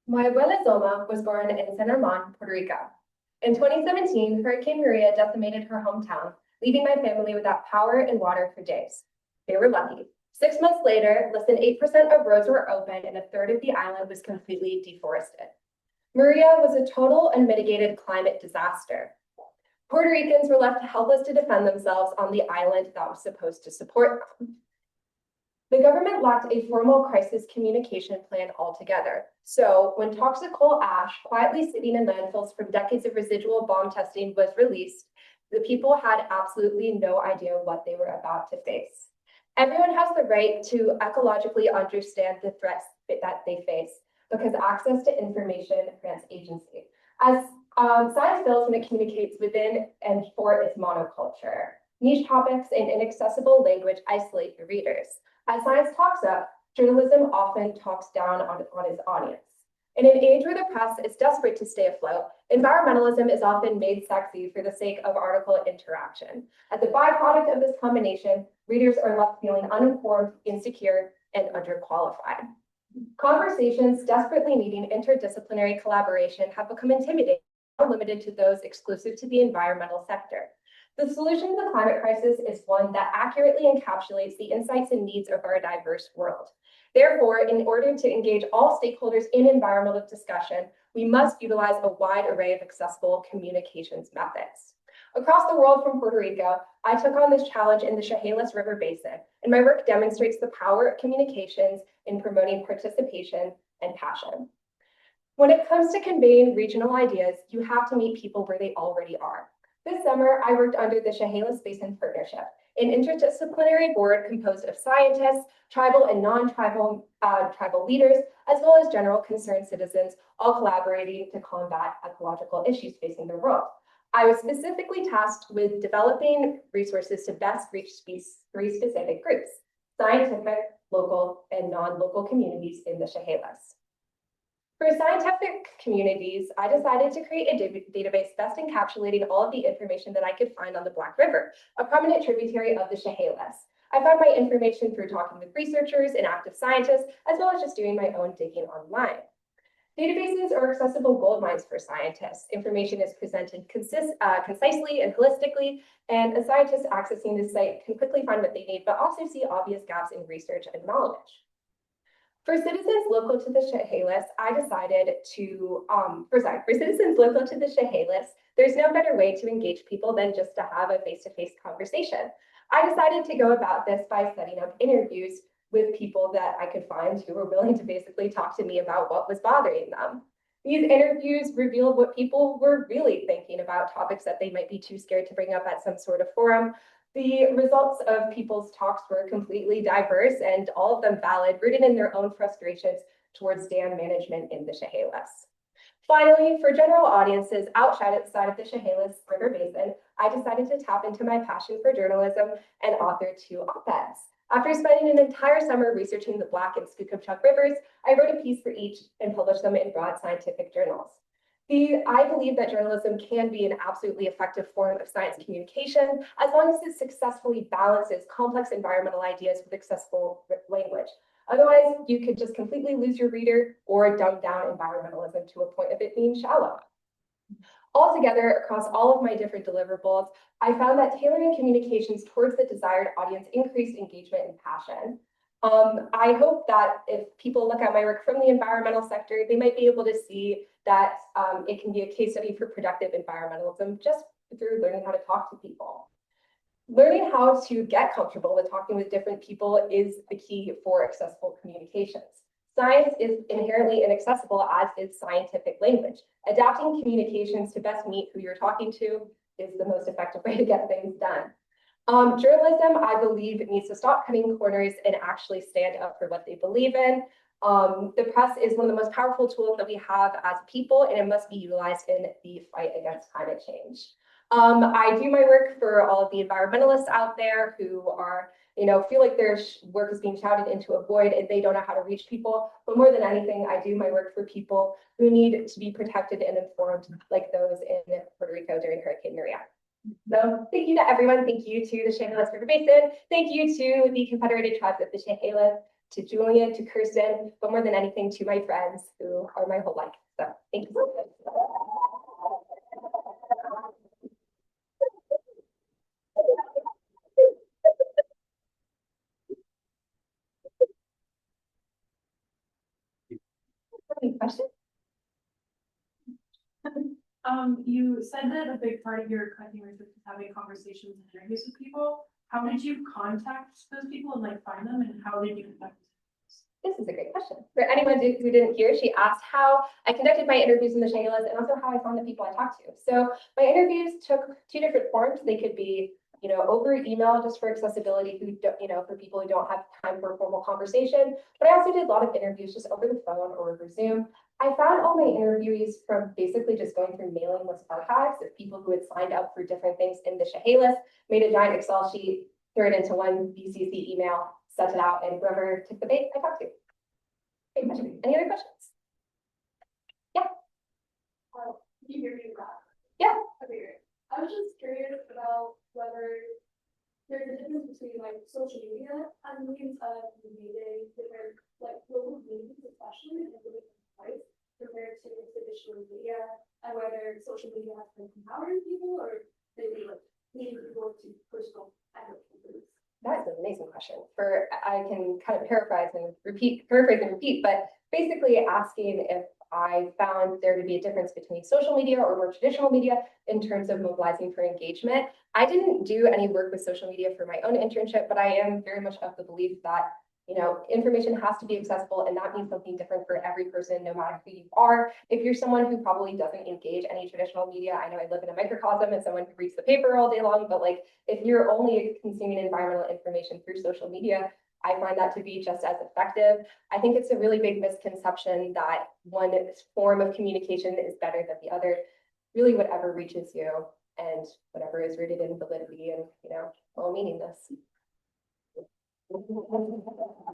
My abuela Zoma was born in San Ramon, Puerto Rico. In 2017, Hurricane Maria decimated her hometown, leaving my family without power and water for days. They were lucky. 6 months later, less than 8% of roads were open and a third of the island was completely deforested. Maria was a total unmitigated climate disaster. Puerto Ricans were left helpless to defend themselves on the island that was supposed to support them. The government lacked a formal crisis communication plan altogether. So when toxic coal ash quietly sitting in landfills from decades of residual bomb testing was released, the people had absolutely no idea what they were about to face. Everyone has the right to ecologically understand the threats that they face because access to information grants agency. As science builds when it communicates within and for its monoculture, niche topics and inaccessible language isolate your readers. As science talks up, journalism often talks down on its audience. In an age where the press is desperate to stay afloat, environmentalism is often made sexy for the sake of article interaction. As a byproduct of this combination, readers are left feeling uninformed, insecure, and underqualified. Conversations desperately needing interdisciplinary collaboration have become intimidating, or limited to those exclusive to the environmental sector. The solution to the climate crisis is one that accurately encapsulates the insights and needs of our diverse world. Therefore, in order to engage all stakeholders in environmental discussion, we must utilize a wide array of accessible communications methods. Across the world from Puerto Rico, I took on this challenge in the Chehalis River Basin, and my work demonstrates the power of communications in promoting participation and passion. When it comes to conveying regional ideas, you have to meet people where they already are. This summer, I worked under the Chehalis Basin Partnership, an interdisciplinary board composed of scientists, tribal and non-tribal tribal leaders, as well as general concerned citizens, all collaborating to combat ecological issues facing the world. I was specifically tasked with developing resources to best reach three specific groups: scientific, local, and non-local communities in the Chehalis. For scientific communities, I decided to create a database best encapsulating all of the information that I could find on the Black River, a prominent tributary of the Chehalis. I found my information through talking with researchers and active scientists, as well as just doing my own digging online. Databases are accessible gold mines for scientists. Information is presented concisely and holistically, and a scientist accessing this site can quickly find what they need, but also see obvious gaps in research and knowledge. For citizens local to the Chehalis, I decided to, for citizens local to the Chehalis, there's no better way to engage people than just to have a face-to-face conversation. I decided to go about this by setting up interviews with people that I could find who were willing to basically talk to me about what was bothering them. These interviews revealed what people were really thinking about topics that they might be too scared to bring up at some sort of forum. The results of people's talks were completely diverse and all of them valid, rooted in their own frustrations towards dam management in the Chehalis. Finally, for general audiences outside of the Chehalis River Basin, I decided to tap into my passion for journalism and author 2 op-eds. After spending an entire summer researching the Black and Skookumchuck rivers, I wrote a piece for each and published them in broad scientific journals. I believe that journalism can be an absolutely effective form of science communication as long as it successfully balances complex environmental ideas with accessible language. Otherwise, you could just completely lose your reader or dumb down environmentalism to a point of it being shallow. Altogether, across all of my different deliverables, I found that tailoring communications towards the desired audience increased engagement and passion. I hope that if people look at my work from the environmental sector, they might be able to see that it can be a case study for productive environmentalism just through learning how to talk to people. Learning how to get comfortable with talking with different people is the key for accessible communications. Science is inherently inaccessible, as is scientific language. Adapting communications to best meet who you're talking to is the most effective way to get things done. Journalism, I believe, needs to stop cutting corners and actually stand up for what they believe in. The press is one of the most powerful tools that we have as people, and it must be utilized in the fight against climate change. I do my work for all of the environmentalists out there who are, feel like their work is being shouted into a void and they don't know how to reach people. But more than anything, I do my work for people who need to be protected and informed, like those in Puerto Rico during Hurricane Maria. So thank you to everyone. Thank you to the Chehalis River Basin. Thank you to the Confederated Tribes of the Chehalis. to Julian, to Kirsten, but more than anything to my friends who are my whole life. So thank you so much. Any questions? You said that a big part of your connecting research is having conversations and interviews with people. How did you contact those people and like find them, and how did you contact them? This is a great question. For anyone who didn't hear, she asked how I conducted my interviews in the Shangri-Las and also how I found the people I talked to. So my interviews took two different forms. They could be, over email just for accessibility, who don't, for people who don't have time for a formal conversation. But I also did a lot of interviews just over the phone or over Zoom. I found all my interviewees from basically just going through mailing list archives of people who had signed up for different things in the Chehalis, made a giant Excel sheet, threw it into one BCC email, sent it out, and whoever took the bait, I talked to. Great question. Any other questions? Yeah. You hear me, Rob? Yeah. Okay, great. I was just curious about whether there's a difference between like social media and means of meeting different like local communities, especially in different ways compared to traditional media, and whether social media has been empowering people or maybe like leading people to personal activities. That's an amazing question. I can kind of paraphrase and repeat, but basically asking if I found there to be a difference between social media or more traditional media in terms of mobilizing for engagement. I didn't do any work with social media for my own internship, but I am very much of the belief that information has to be accessible, and that means something different for every person, no matter who you are. If you're someone who probably doesn't engage any traditional media, I know I live in a microcosm as someone who reads the paper all day long, but like if you're only consuming environmental information through social media, I find that to be just as effective. I think it's a really big misconception that one form of communication is better than the other. Really, whatever reaches you and whatever is rooted in validity and well-meaningness.